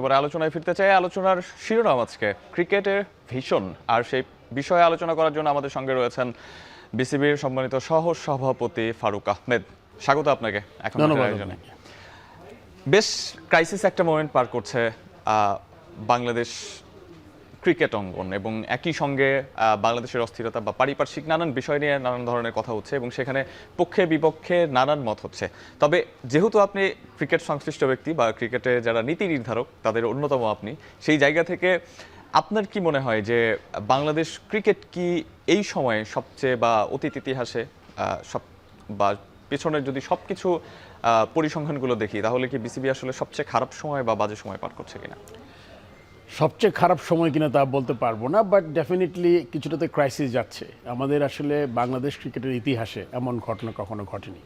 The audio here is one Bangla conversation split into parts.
এবারে আলোচনায় ফিরতে চাই। আলোচনার শিরোনাম আজকে ক্রিকেটের ভীষণ, আর সেই বিষয়ে আলোচনা করার জন্য আমাদের সঙ্গে রয়েছেন বিসিবির সম্মানিত সহ সভাপতি ফারুক আহমেদ। স্বাগত আপনাকে। এখন আয়োজনে বেশ ক্রাইসিস একটা মোমেন্ট পার করছে বাংলাদেশ ক্রিকেট অঙ্গন, এবং একই সঙ্গে বাংলাদেশের অস্থিরতা বা পারিপার্শ্বিক নানান বিষয় নিয়ে নানান ধরনের কথা হচ্ছে, এবং সেখানে পক্ষে বিপক্ষে নানান মত হচ্ছে। তবে যেহেতু আপনি ক্রিকেট সংশ্লিষ্ট ব্যক্তি বা ক্রিকেটে যারা নীতি নির্ধারক তাদের অন্যতম আপনি, সেই জায়গা থেকে আপনার কি মনে হয় যে বাংলাদেশ ক্রিকেট কি এই সময়ে সবচেয়ে বা অতীত ইতিহাসে সব বা পেছনের যদি সব কিছু পরিসংখ্যানগুলো দেখি, তাহলে কি বিসিবি আসলে সবচেয়ে খারাপ সময় বা বাজে সময় পার করছে কিনা? সবচেয়ে খারাপ সময় কিনা তা বলতে পারবো না, বাট ডেফিনেটলি কিছুটাতে ক্রাইসিস যাচ্ছে। আমাদের আসলে বাংলাদেশ ক্রিকেটের ইতিহাসে এমন ঘটনা কখনো ঘটেনি।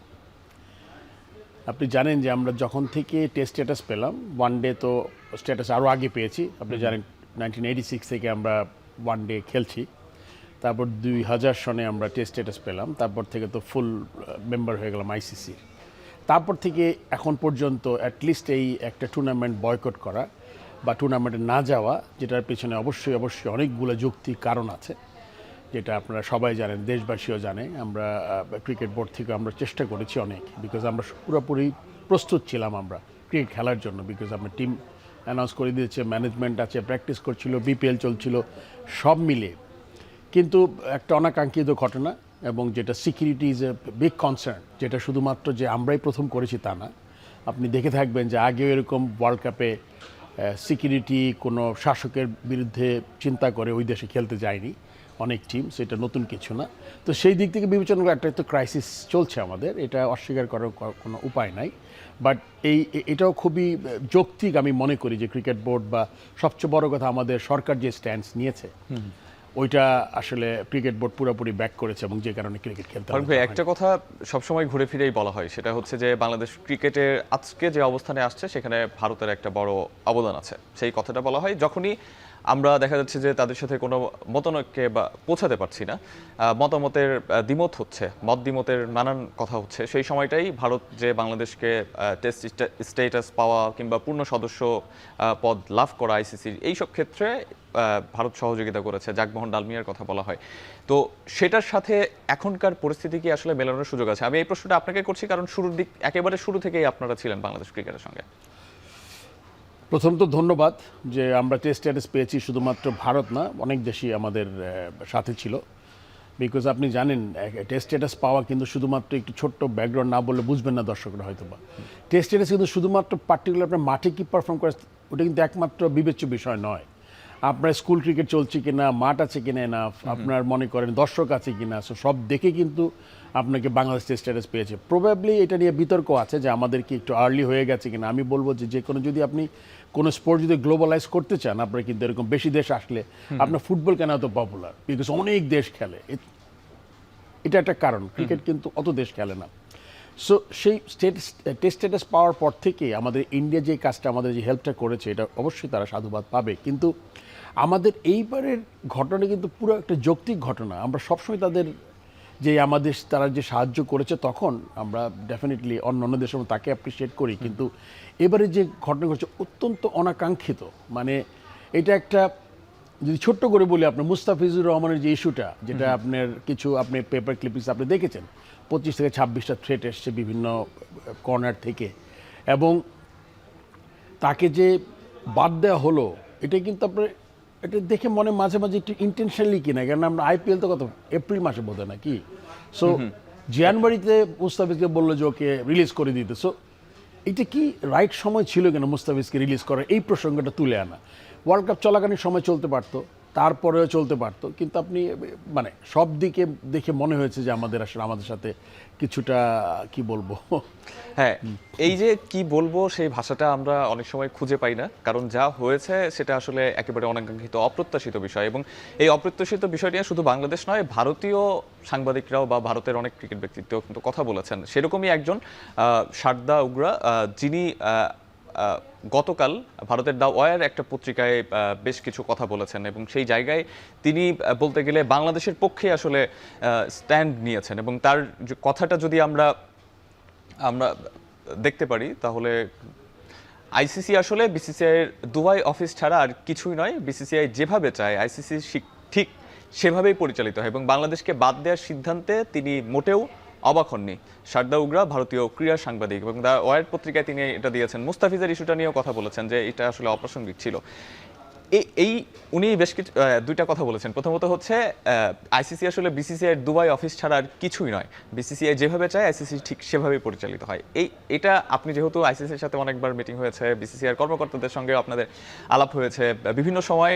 আপনি জানেন যে আমরা যখন থেকে টেস্ট স্ট্যাটাস পেলাম, ওয়ান ডে তো স্ট্যাটাস আরও আগে পেয়েছি। আপনি জানেন 1986 থেকে আমরা ওয়ান ডে খেলছি, তারপর 2000 সনে আমরা টেস্ট স্ট্যাটাস পেলাম, তারপর থেকে তো ফুল মেম্বার হয়ে গেলাম আইসিসির। তারপর থেকে এখন পর্যন্ত অ্যাটলিস্ট এই একটা টুর্নামেন্ট বয়কট করা বা টুর্নামেন্টে না যাওয়া, যেটার পেছনে অবশ্যই অনেকগুলো যৌক্তিক কারণ আছে, যেটা আপনারা সবাই জানেন, দেশবাসীও জানে। আমরা ক্রিকেট বোর্ড থেকে আমরা চেষ্টা করেছি অনেক, বিকজ আমরা পুরোপুরি প্রস্তুত ছিলাম আমরা ক্রিকেট খেলার জন্য, বিকজ আমরা টিম অ্যানাউন্স করে দিয়েছে, ম্যানেজমেন্ট আছে, প্র্যাকটিস করছিল, বিপিএল চলছিল, সব মিলে। কিন্তু একটা অনাকাঙ্ক্ষিত ঘটনা, এবং যেটা security is a big concern, যেটা শুধুমাত্র যে আমরাই প্রথম করেছি তা না। আপনি দেখে থাকবেন যে আগেও এরকম ওয়ার্ল্ড কাপে সিকিউরিটি কোনো শাসকের বিরুদ্ধে চিন্তা করে ওই দেশে খেলতে যায়নি অনেক টিম, সেটা নতুন কিছু না। তো সেই দিক থেকে বিবেচনা করে একটা তো ক্রাইসিস চলছে আমাদের, এটা অস্বীকার করার কোনো উপায় নাই। বাট এটাও খুবই যৌক্তিক আমি মনে করি যে ক্রিকেট বোর্ড বা সবচেয়ে বড় কথা আমাদের সরকার যে স্ট্যান্স নিয়েছে, ওইটা আসলে ক্রিকেট বোর্ড পুরোপুরি ব্যাক করেছে, এবং যে কারণে ক্রিকেট খেলতে হবে। একটা কথা সবসময় ঘুরে ফিরেই বলা হয়, সেটা হচ্ছে যে বাংলাদেশ ক্রিকেটের আজকে যে অবস্থানে আসছে সেখানে ভারতের একটা বড় অবদান আছে। সেই কথাটা বলা হয় যখনই আমরা দেখা যাচ্ছে যে তাদের সাথে কোনো মতানৈক্যে বা পৌঁছাতে পারছি না, মতামতের দ্বিমত হচ্ছে, মত দ্বিমতের নানান কথা হচ্ছে, সেই সময়টাই ভারত যে বাংলাদেশকে টেস্ট স্টেটাস পাওয়া কিংবা পূর্ণ সদস্য পদ লাভ করা আইসিসির, এইসব ক্ষেত্রে ভারত সহযোগিতা করেছে। জাগমোহন ডালমিয়ার কথা বলা হয়। তো সেটার সাথে এখনকার পরিস্থিতি কি আসলে মেলানোর সুযোগ আছে? আমি এই প্রশ্নটা আপনাকে করছি কারণ একেবারে শুরু থেকেই আপনারা ছিলেন বাংলাদেশ ক্রিকেটের সঙ্গে। প্রথম তো ধন্যবাদ যে আমরা টেস্ট স্ট্যাটাস পেয়েছি, শুধুমাত্র ভারত না, অনেক দেশই আমাদের সাথে ছিল। বিকজ আপনি জানেন টেস্ট স্ট্যাটাস পাওয়া কিন্তু শুধুমাত্র একটু ছোট্ট ব্যাকগ্রাউন্ড না বললে বুঝবেন না দর্শকরা হয়তো বা। টেস্ট স্ট্যাটাস কিন্তু শুধুমাত্র পার্টিকুলার আপনার মাঠে কি পারফর্ম করে ওটা কিন্তু একমাত্র বিবেচ্য বিষয় নয়। আপনার স্কুল ক্রিকেট চলছে কিনা, মাঠ আছে কিনা এনাফ, আপনার মনে করেন দর্শক আছে কিনা, সব দেখে কিন্তু আপনাকে বাংলাদেশ টেস্ট স্ট্যাটাস পেয়েছে। প্রবাবলি এটা নিয়ে বিতর্ক আছে যে আমাদের কি একটু আর্লি হয়ে গেছে কিনা। আমি বলবো যে কোনো যদি আপনি কোনো স্পোর্ট যদি গ্লোবালাইজ করতে চান, আপনার কিন্তু এরকম বেশি দেশ আসলে আপনার ফুটবল কেন এত পপুলার, বিকজ অনেক দেশ খেলে, এটা একটা কারণ। ক্রিকেট কিন্তু অত দেশ খেলে না। সো সেই টেস্ট স্ট্যাটাস পাওয়ার পর থেকে আমাদের ইন্ডিয়া যে কাজটা, আমাদের যে হেল্পটা করেছে, এটা অবশ্যই তারা সাধুবাদ পাবে। কিন্তু আমাদের এইবারের ঘটনা কিন্তু পুরো একটা যৌক্তিক ঘটনা। আমরা সবসময় তাদের যে আমাদের তারা যে সাহায্য করেছে, তখন আমরা ডেফিনেটলি অন্য দেশের মতো তাকে অ্যাপ্রিসিয়েট করি। কিন্তু এবারে যে ঘটনা ঘটছে অত্যন্ত অনাকাঙ্ক্ষিত। মানে এটা একটা, যদি ছোট্ট করে বলি, আপনার মুস্তাফিজুর রহমানের যে ইস্যুটা, যেটা আপনার কিছু আপনি পেপার ক্লিপিংস আপনি দেখেছেন, 25 থেকে 26টা থ্রেট এসছে বিভিন্ন কর্নার থেকে, এবং তাকে যে বাদ দেওয়া হলো, এটা কিন্তু আপনার এটা দেখে মনে মাঝে মাঝে একটু ইন্টেনশনালি কিনা, কারণ আমরা আইপিএল তো কত এপ্রিল মাসে বোধ হয় নাকি, সো জানুয়ারিতে মুস্তাফিজকে বললো যে ওকে রিলিজ করে দিতে। সো এটা কি রাইট সময় ছিল কিনা মুস্তাফিজকে রিলিজ করার, এই প্রসঙ্গটা তুলে আনা? ওয়ার্ল্ড কাপ চলাকালীন সময় চলতে পারতো, তারপরেও চলতে পারতো, কিন্তু আপনি মানে সব দিকে দেখে মনে হয়েছে যে আমাদের আসলে আমাদের সাথে কিছুটা কি বলবো, হ্যাঁ, এই যে কি বলবো সেই ভাষাটা আমরা অনেক সময় খুঁজে পাই না, কারণ যা হয়েছে সেটা আসলে একেবারে অনাকাঙ্ক্ষিত, অপ্রত্যাশিত বিষয়। এবং এই অপ্রত্যাশিত বিষয় নিয়ে শুধু বাংলাদেশ নয়, ভারতীয় সাংবাদিকরাও বা ভারতের অনেক ক্রিকেট ব্যক্তিত্ব কিন্তু কথা বলেছেন। সেরকমই একজন শারদা উগ্রা, যিনি গতকাল ভারতের দ্য ওয়ার একটা পত্রিকায় বেশ কিছু কথা বলেছেন, এবং সেই জায়গায় তিনি বলতে গেলে বাংলাদেশের পক্ষে আসলে স্ট্যান্ড নিয়েছেন। এবং তার কথাটা যদি আমরা দেখতে পারি, তাহলে আইসিসি আসলে বিসিসিআই এর দুবাই অফিস ছাড়া আর কিছুই নয়। বিসিসিআই যেভাবে চায় আইসিসি ঠিক সেভাবেই পরিচালিত হয় এবং বাংলাদেশকে বাদ দেওয়ার সিদ্ধান্তে তিনি মোটেও অবাক হননি। শারদা উগরা ভারতীয় ক্রীড়া সাংবাদিক এবং দ্য ওয়ার্ল্ড পত্রিকায় তিনি এটা দিয়েছেন। মুস্তাফিজের ইস্যুটা নিয়েও কথা বলেছেন যে এটা আসলে অপ্রাসঙ্গিক ছিল। এই উনি বেশ কিছু দুইটা কথা বলেছেন। প্রথমত হচ্ছে আইসিসি আসলে বিসিসিআই এর দুবাই অফিস ছাড়া আর কিছুই নয়। বিসিসিআই যেভাবে চায় আইসিসি ঠিক সেভাবেই পরিচালিত হয়। এটা আপনি যেহেতু আইসিসির সাথে অনেকবার মিটিং হয়েছে, বিসিসিআই এর কর্মকর্তাদের সঙ্গে আপনাদের আলাপ হয়েছে, বিভিন্ন সময়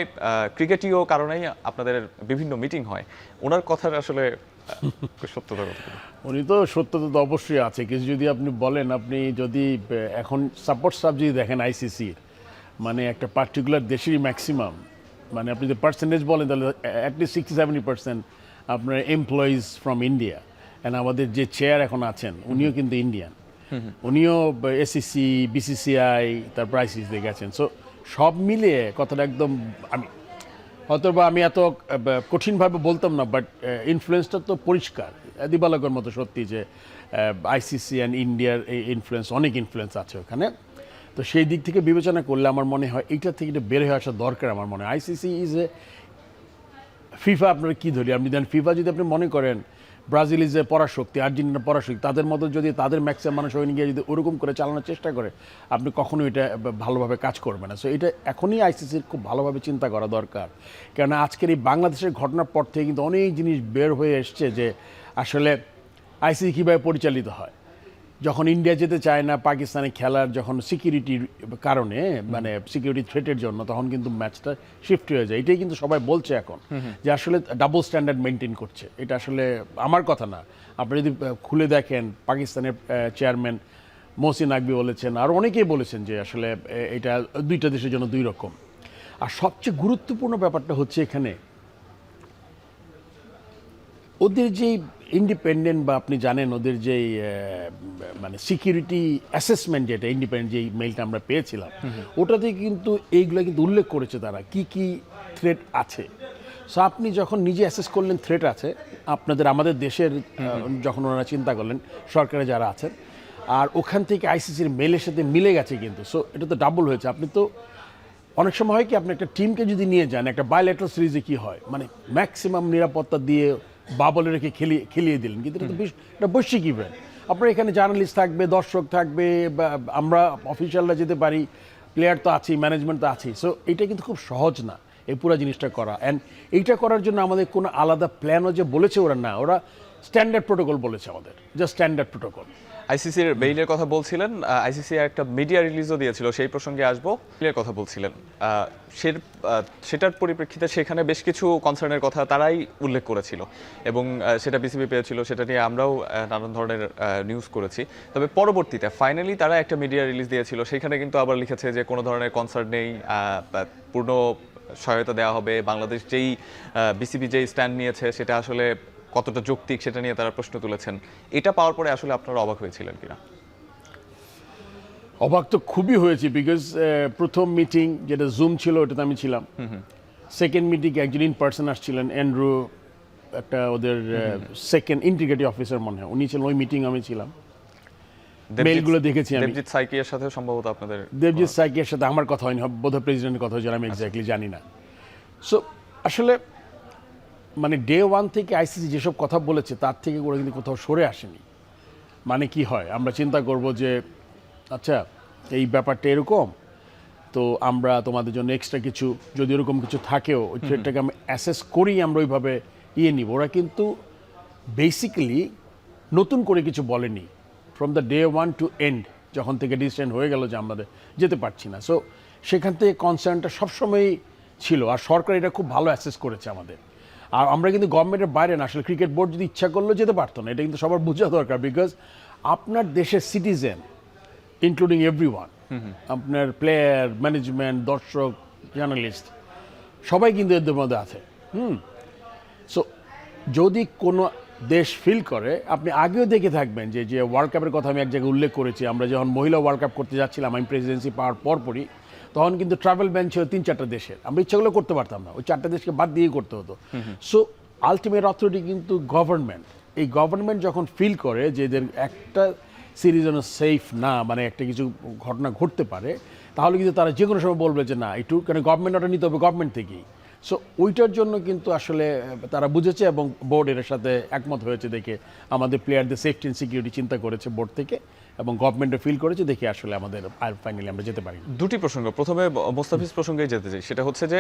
ক্রিকেটীয় কারণেই আপনাদের বিভিন্ন মিটিং হয়, ওনার কথার আসলে সত্যতা কতটুকু? উনি তো সত্যতা তো অবশ্যই আছে। কিছু যদি আপনি বলেন, আপনি যদি এখন সাপোর্ট স্টাফ যদি দেখেন আইসিসির, মানে একটা পার্টিকুলার দেশেরই ম্যাক্সিমাম, মানে আপনি যদি পার্সেন্টেজ বলেন তাহলে অ্যাটলিস্ট 60-70% আপনার এমপ্লয়িজ ফ্রম ইন্ডিয়া। অ্যান্ড আমাদের যে চেয়ার এখন আছেন উনিও কিন্তু ইন্ডিয়ান, উনিও এসিসি, বিসিসিআই, তারপর আইসিসিতে গেছেন। সো সব মিলিয়ে কথাটা একদম, হয়তো বা আমি এত কঠিনভাবে বলতাম না, বাট ইনফ্লুয়েন্সটা তো পরিষ্কার দিবালকের মতো সত্যি যে আইসিসি অ্যান্ড ইন্ডিয়ার এই ইনফ্লুয়েন্স, অনেক ইনফ্লুয়েন্স আছে ওখানে। তো সেই দিক থেকে বিবেচনা করলে আমার মনে হয় এইটা থেকে এটা বের হয়ে আসা দরকার। আমার মনে হয় আইসিসি ইজ এ ফিফা, আপনারা কী ধরি, আপনি দেন ফিফা যদি আপনি মনে করেন ব্রাজিল ইজ এ পরাশক্তি, আর্জেন্টিনা পরাশক্তি, তাদের মতো যদি তাদের ম্যাক্সিমাম মানুষ ওই গিয়ে যদি ওরকম করে চালানোর চেষ্টা করে, আপনি কখনো এটা ভালোভাবে কাজ করবে না। সো এটা এখনই আইসিসির খুব ভালোভাবে চিন্তা করা দরকার। কেননা আজকের এই বাংলাদেশের ঘটনার পর থেকে কিন্তু অনেক জিনিস বের হয়ে এসছে যে আসলে আইসিসি কীভাবে পরিচালিত হয়। যখন ইন্ডিয়া যেতে চায় না পাকিস্তানে খেলার, যখন সিকিউরিটির কারণে, মানে সিকিউরিটি থ্রেটের জন্য, তখন কিন্তু ম্যাচটা শিফট হয়ে যায়। এটাই কিন্তু সবাই বলছে এখন যে আসলে ডাবল স্ট্যান্ডার্ড মেনটেন করছে। এটা আসলে আমার কথা না, আপনি যদি খুলে দেখেন পাকিস্তানের চেয়ারম্যান মহসিন নাকভি বলেছেন, আর অনেকেই বলেছেন যে আসলে এটা দুইটা দেশের জন্য দুই রকম। আর সবচেয়ে গুরুত্বপূর্ণ ব্যাপারটা হচ্ছে এখানে ওদের যেই ইন্ডিপেন্ডেন্ট, বা আপনি জানেন ওদের যেই মানে সিকিউরিটি অ্যাসেসমেন্ট, যেটা ইন্ডিপেন্ডেন্ট যেই মেইলটা আমরা পেয়েছিলাম, ওটাতে কিন্তু এইগুলো কিন্তু উল্লেখ করেছে তারা কি কি থ্রেট আছে। সো আপনি যখন নিজে অ্যাসেস করলেন থ্রেট আছে আমাদের দেশের, যখন ওনারা চিন্তা করলেন সরকারে যারা আছেন, আর ওখান থেকে আইসিসির মেলের সাথে মিলে গেছে কিন্তু। সো এটা তো ডাবল হয়েছে। আপনি তো অনেক সময় হয় কি, আপনি একটা টিমকে যদি নিয়ে যান একটা বায়োলেটারাল সিরিজে, কি হয় মানে ম্যাক্সিমাম নিরাপত্তা দিয়ে বাবলে রেখে খেলিয়ে দিলেন, কিন্তু এটা তো একটা বৈশ্বিক ইভেন্ট। আপনার এখানে জার্নালিস্ট থাকবে, দর্শক থাকবে, বা আমরা অফিসিয়ালরা যেতে পারি, প্লেয়ার তো আছেই, ম্যানেজমেন্ট তো আছেই। সো এটা কিন্তু খুব সহজ না এই পুরো জিনিসটা করা। অ্যান্ড এইটা করার জন্য আমাদের কোনো আলাদা প্ল্যানও যে বলেছে ওরা, না, ওরা স্ট্যান্ডার্ড প্রোটোকল বলেছে আমাদের, জাস্ট স্ট্যান্ডার্ড প্রোটোকল। আইসিসির বেইলের কথা বলছিলেন, আইসিসি একটা মিডিয়া রিলিজও দিয়েছিল, সেই প্রসঙ্গে আসবো। বেইলের কথা বলছিলেন, সেটার পরিপ্রেক্ষিতে সেখানে বেশ কিছু কনসার্নের কথা তারাই উল্লেখ করেছিল এবং সেটা বিসিবি পেয়েছিল, সেটা নিয়ে আমরাও নানান ধরনের নিউজ করেছি। তবে পরবর্তীতে ফাইনালি তারা একটা মিডিয়া রিলিজ দিয়েছিল, সেখানে কিন্তু আবার লিখেছে যে কোনো ধরনের কনসার্ন নেই, পূর্ণ সহায়তা দেওয়া হবে। বাংলাদেশ যেই বিসিবি যেই স্ট্যান্ড নিয়েছে সেটা আসলে কতটা যৌক্তিক সেটা নিয়ে তারা প্রশ্ন তুলেছেন। এটা পাওয়ার পরে আসলে আপনারা অবাক হয়েছিলেন কিনা? অবাক তো খুবই হয়েছি, বিকজ প্রথম মিটিং যেটা জুম ছিল ওটাতে আমি ছিলাম। সেকেন্ড মিটিং একজন ইন পার্সন আসছিলেন, অ্যান্ড্রু, একটা ওদের সেকেন্ড ইন্টিগ্রেটিভ অফিসার মনে হয়, উনি ছিলেন, ওই মিটিং আমি ছিলাম। মেইলগুলো দেখেছি আমি। দেবজিৎ সাইকিয়ার সাথে সম্ভবত আপনাদের, দেবজিৎ সাইকিয়ার সাথে আমার কথা হয়নি, বোধহয় প্রেসিডেন্টের কথা হয়েছিল, আমি এক্স্যাক্টলি জানি না। সো আসলে মানে ডে ওয়ান থেকে আইসিসি যেসব কথা বলেছে তার থেকে ওরা কিন্তু কোথাও সরে আসেনি। মানে কি হয়, আমরা চিন্তা করব যে আচ্ছা এই ব্যাপারটা এরকম, তো আমরা তোমাদের জন্য এক্সট্রা কিছু, যদি এরকম কিছু থাকেও ওই থ্রেডটাকে আমি অ্যাসেস করেই আমরা ওইভাবে নিব। ওরা কিন্তু বেসিক্যালি নতুন করে কিছু বলেনি from the day one to end, যখন থেকে ডিসিশন হয়ে গেল যে আমরা যেতে পারছি না। সো সেখান থেকে কনসার্নটা সবসময়ই ছিল, আর সরকার এটা খুব ভালো অ্যাসেস করেছে আমাদের। আর আমরা কিন্তু গভর্নমেন্টের বাইরে না, আসলে ক্রিকেট বোর্ড যদি ইচ্ছা করলেও যেতে পারতো না, এটা কিন্তু সবার বোঝা দরকার। বিকজ আপনার দেশের সিটিজেন ইনক্লুডিং এভরিওয়ান, আপনার প্লেয়ার, ম্যানেজমেন্ট, দর্শক, জার্নালিস্ট, সবাই কিন্তু এদের মধ্যে আছে। সো যদি কোনো দেশ ফিল করে, আপনি আগেও দেখে থাকবেন যে ওয়ার্ল্ড কাপের কথা আমি এক জায়গায় উল্লেখ করেছি, আমরা যখন মহিলা ওয়ার্ল্ড কাপ করতে যাচ্ছিলাম, আমি প্রেসিডেন্সি পাওয়ার পরপরই, তখন কিন্তু ট্রাভেল ব্যান ছিল 3-4টা দেশের, আমরা ইচ্ছাগুলো করতে পারতাম না, ওই 4টা দেশকে বাদ দিয়ে করতে হতো। সো আলটিমেট অথরিটি কিন্তু গভর্নমেন্ট। এই গভর্নমেন্ট যখন ফিল করে যে এদের একটা সিরিজ যেন সেফ না, মানে একটা কিছু ঘটনা ঘটতে পারে, তাহলে কিন্তু তারা যে কোনো সময় বলবে যে না একটু কেন গভর্নমেন্ট অর্ডার নিতে হবে গভর্নমেন্ট থেকেই। সো ওইটার জন্য কিন্তু আসলে তারা বুঝেছে এবং বোর্ড এর সাথে একমত হয়েছে দেখে আমাদের প্লেয়ারদের সেফটি অ্যান্ড সিকিউরিটি চিন্তা করেছে বোর্ড থেকে এবং গভর্নমেন্টও ফিল করেছে দেখে আসলে আমাদের ফাইনালি আমরা যেতে পারি। দুটি প্রসঙ্গ, প্রথমে মোস্তাফিজ প্রসঙ্গেই যেতে চাই, সেটা হচ্ছে যে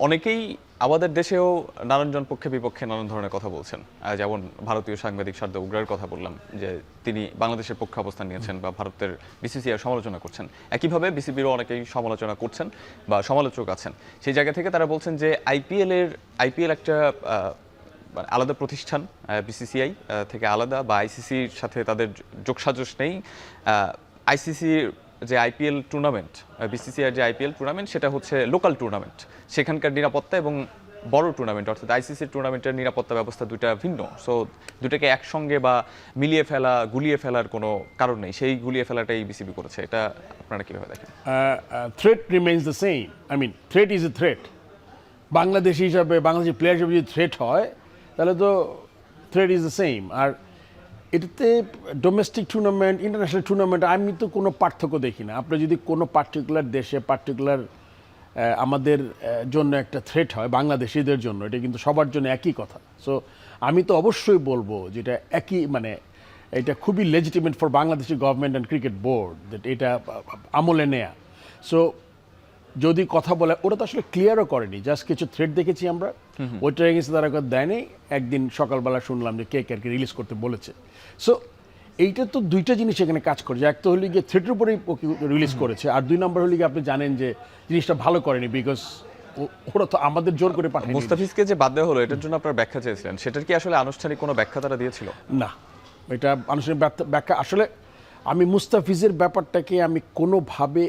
অনেকেই আমাদের দেশেও নানানজন পক্ষে বিপক্ষে নানান ধরনের কথা বলছেন, যেমন ভারতীয় সাংবাদিক সারদা উগ্রার কথা বললাম যে তিনি বাংলাদেশের পক্ষে অবস্থান নিয়েছেন বা ভারতের বিসিসিআই সমালোচনা করছেন। একইভাবে বিসিবিরও অনেকেই সমালোচনা করছেন বা সমালোচক আছেন। সেই জায়গা থেকে তারা বলছেন যে আইপিএল একটা মানে আলাদা প্রতিষ্ঠান, বিসিসিআই থেকে আলাদা, বা আইসিসির সাথে তাদের যোগসাজশ নেই। আইসিসির যে আইপিএল টুর্নামেন্ট, বিসিসিআর যে আইপিএল টুর্নামেন্ট, সেটা হচ্ছে লোকাল টুর্নামেন্ট, সেখানকার নিরাপত্তা এবং বড় টুর্নামেন্ট অর্থাৎ আইসিসির টুর্নামেন্টের নিরাপত্তা ব্যবস্থা দুইটা ভিন্ন। সো দুটাকে একসঙ্গে বা মিলিয়ে ফেলা, গুলিয়ে ফেলার কোনো কারণ নেই, সেই গুলিয়ে ফেলাটাই বিসিবি করেছে। এটা আপনারা কীভাবে দেখেন? Threat remains the same. I mean threat is a threat. Bangladeshi হিসাবে, বাংলাদেশি প্লেয়ার হিসাবে যদি থ্রেট হয় তাহলে তো থ্রেট ইজ দ্য সেম। আর এটাতে ডোমেস্টিক টুর্নামেন্ট, ইন্টারন্যাশনাল টুর্নামেন্ট আমি তো কোনো পার্থক্য দেখি না। আপনি যদি কোনো পার্টিকুলার দেশে পার্টিকুলার আমাদের জন্য একটা থ্রেট হয়, বাংলাদেশিদের জন্য, এটা কিন্তু সবার জন্য একই কথা। সো আমি তো অবশ্যই বলবো যেটা একই, মানে এটা খুবই legitimate for Bangladeshi government and cricket board that এটা আমলে নেয়া। সো যদি কথা বলে, ওরা তো আসলে ক্লিয়ারও করেনি, জাস্ট কিছু থ্রেড দেখেছি আমরা, ওইটা গেছে তারা দেয়নি। একদিন সকালবেলা শুনলাম যে কে কে রিলিজ করতে বলেছে। সো এইটা তো দুইটা জিনিস এখানে কাজ করছে। এক তো হলে গিয়ে থ্রেটের উপরেই রিলিজ করেছে, আর দুই নম্বর হলে গিয়ে আপনি জানেন যে জিনিসটা ভালো করেনি, বিকজ ওরা তো আমাদের জোর করে পাঠায়। মুস্তাফিজকে যে বাদ দেওয়া হলো, এটার জন্য আপনারা ব্যাখ্যা চেয়েছিলেন, সেটার কি আসলে আনুষ্ঠানিক কোনো ব্যাখ্যা তারা দিয়েছিল? না, এটা আনুষ্ঠানিক ব্যাখ্যা আসলে আমি মুস্তাফিজের ব্যাপারটাকে আমি কোনোভাবে,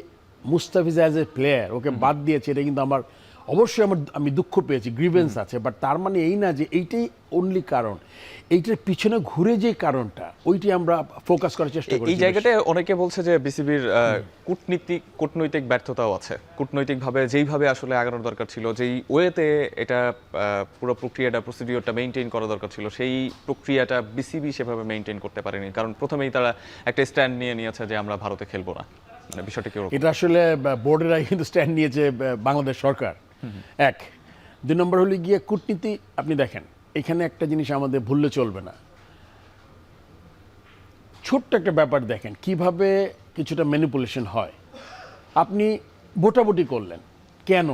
মুস্তাফিজ অ্যাজ এ প্লেয়ার ওকে বাদ দিয়েছে, এটা কিন্তু আমার অবশ্যই আমি দুঃখ পেয়েছি, গ্রিভেন্স আছে, বাট তার মানে এই না যে এইটাই অনলি কারণ। এইটার পিছনে ঘুরে যে কারণটা, ওইটি আমরা ফোকাস করার চেষ্টা করি। এই জায়গাটায় অনেকে বলছে যে বিসিবির কূটনৈতিক ব্যর্থতাও আছে। কূটনৈতিকভাবে যেইভাবে আসলে আগানোর দরকার ছিল, যেই ওয়েতে এটা পুরো প্রক্রিয়াটা, প্রসিডিওরটা মেইনটেইন করা দরকার ছিল, সেই প্রক্রিয়াটা বিসিবি সেভাবে মেইনটেইন করতে পারেনি। কারণ প্রথমেই তারা একটা স্ট্যান্ড নিয়েছে যে আমরা ভারতে খেলবো না। মানে বিষয়টা কি? এটা আসলে বোর্ডেরাই কিন্তু স্ট্যান্ড নিয়েছে, বাংলাদেশ সরকার এক। দুই নম্বর হলে গিয়ে কূটনীতি। আপনি দেখেন এখানে একটা জিনিস আমাদের ভুললে চলবে না, ছোট্ট একটা ব্যাপার দেখেন কিভাবে কিছুটা ম্যানিপুলেশন হয়। আপনি ভোটাভুটি করলেন কেন?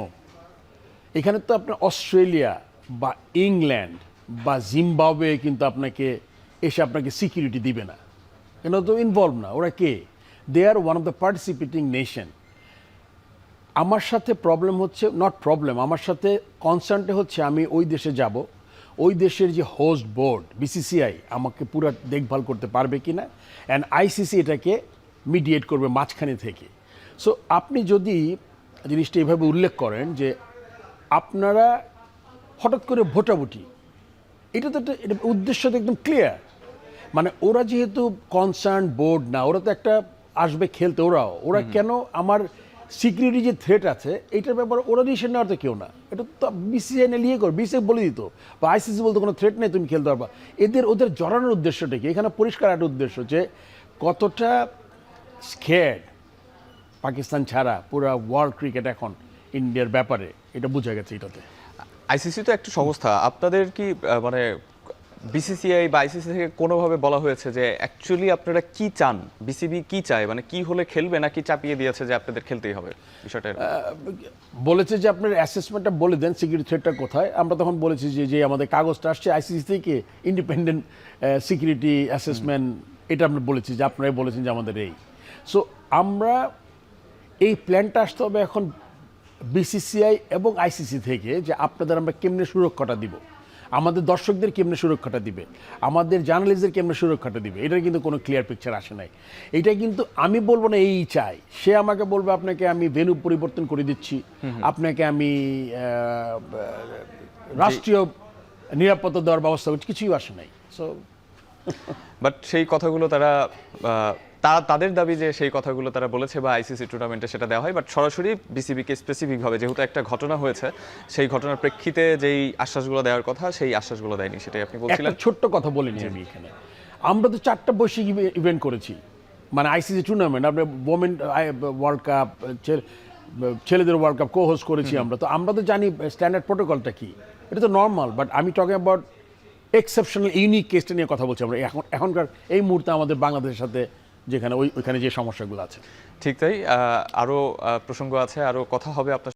এখানে তো আপনার অস্ট্রেলিয়া বা ইংল্যান্ড বা জিম্বাবুয়ে কিন্তু আপনাকে এসে আপনাকে সিকিউরিটি দিবে না, কেন? তো ইনভলভ না। ওরা কে? They are one of the participating nation. আমার সাথে প্রবলেম হচ্ছে, নট প্রবলেম, আমার সাথে কনসার্নটা হচ্ছে আমি ওই দেশে যাব, ওই দেশের যে হোস্ট বোর্ড বিসিসিআই আমাকে পুরো দেখভাল করতে পারবে কিনা, অ্যান্ড আইসিসি এটাকে মিডিয়েট করবে মাঝখানে থেকে। সো আপনি যদি জিনিসটা এইভাবে উল্লেখ করেন যে আপনারা হঠাৎ করে ভোটাভুটি, এটা তো এটা উদ্দেশ্য তো একদম ক্লিয়ার। মানে ওরা যেহেতু কনসার্ন বোর্ড না, ওরা তো একটা আসবে খেলতে, ওরা কেন আমার সিকিউরিটি যে থ্রেট আছে এইটার ব্যাপারে ওরা ডিসিশন নেওয়ার তো কেউ না। এটা তো বিসিসিআই নিয়ে করে, বিসিসিআই বলে দিত বা আইসিসি বলতো কোনো থ্রেট নেই, তুমি খেলতে পারবা। ওদের জড়ানোর উদ্দেশ্যটা কি? এখানে পরিষ্কার একটা উদ্দেশ্য যে কতটা স্কেয়ার্ড পাকিস্তান ছাড়া পুরো ওয়ার্ল্ড ক্রিকেট এখন ইন্ডিয়ার ব্যাপারে, এটা বোঝা গেছে এটাতে। আইসিসি তো একটা সংস্থা, আপনাদের কি মানে বিসিসিআই বা আইসিসি থেকে কোনোভাবে বলা হয়েছে যে অ্যাকচুয়ালি আপনারা কি চান, বিসিবি কি চায়, মানে কি হলে খেলবে, নাকি চাপিয়ে দিয়েছে যে আপনাদের খেলতেই হবে? বিষয়টা বলেছে যে আপনার অ্যাসেসমেন্টটা বলে দেন, সিকিউরিটি থ্রেটটা কোথায়। আমরা তখন বলেছি যে আমাদের কাগজটা আসছে আইসিসি থেকে, ইন্ডিপেন্ডেন্ট সিকিউরিটি অ্যাসেসমেন্ট, এটা আমরা বলেছি যে আপনারাই বলেছেন যে আমাদের এই। সো আমরা এই প্ল্যানটা আসতে হবে এখন বিসিসিআই এবং আইসিসি থেকে, যে আপনাদের আমরা কেমনে সুরক্ষাটা দিব, আমাদের দর্শকদের কেমনে সুরক্ষাটা দিবে, আমাদের জার্নালিস্টদের কেমনে সুরক্ষাটা দিবে, এটার কিন্তু কোনো ক্লিয়ার পিকচার আসে নাই। এটা কিন্তু আমি বলবো না এই চাই, সে আমাকে বলবে আপনাকে আমি ভেন্যু পরিবর্তন করে দিচ্ছি, আপনাকে আমি রাষ্ট্রীয় নিরাপত্তা দেওয়ার ব্যবস্থা করছি, কিছুই আসে নাই। সো বাট সেই কথাগুলো তাদের দাবি যে সেই কথাগুলো তারা বলেছে বা আইসিসি টুর্নামেন্টে সেটা দেওয়া হয়, বাট সরাসরি বিসিবিকে স্পেসিফিকভাবে যেহেতু একটা ঘটনা হয়েছে, সেই ঘটনার প্রেক্ষিতে যেই আশ্বাসগুলো দেওয়ার কথা সেই আশ্বাসগুলো দেয়নি, সেটাই আপনি বলছিলেন। একটা ছোট্ট কথা বলিনি আমি এখানে, আমরা তো 4টা বৈশ্বিক ইভেন্ট করেছি, মানে আইসিসি টুর্নামেন্ট আপনি ওমেন ওয়ার্ল্ড কাপ ছেলেদের ওয়ার্ল্ড কাপ কো হোস্ট করেছি আমরা, তো আমরা তো জানি স্ট্যান্ডার্ড প্রোটোকলটা কি, এটা তো নর্মাল। বাট আমি টকিং অ্যাবাউট এক্সেপশনাল ইউনিক কেসটা নিয়ে কথা বলছি আমরা এখনকার এই মুহূর্তে আমাদের বাংলাদেশের সাথে যেখানে ওইখানে যে সমস্যাগুলো আছে। ঠিক তাই, আরও প্রসঙ্গ আছে, আরও কথা হবে আপনার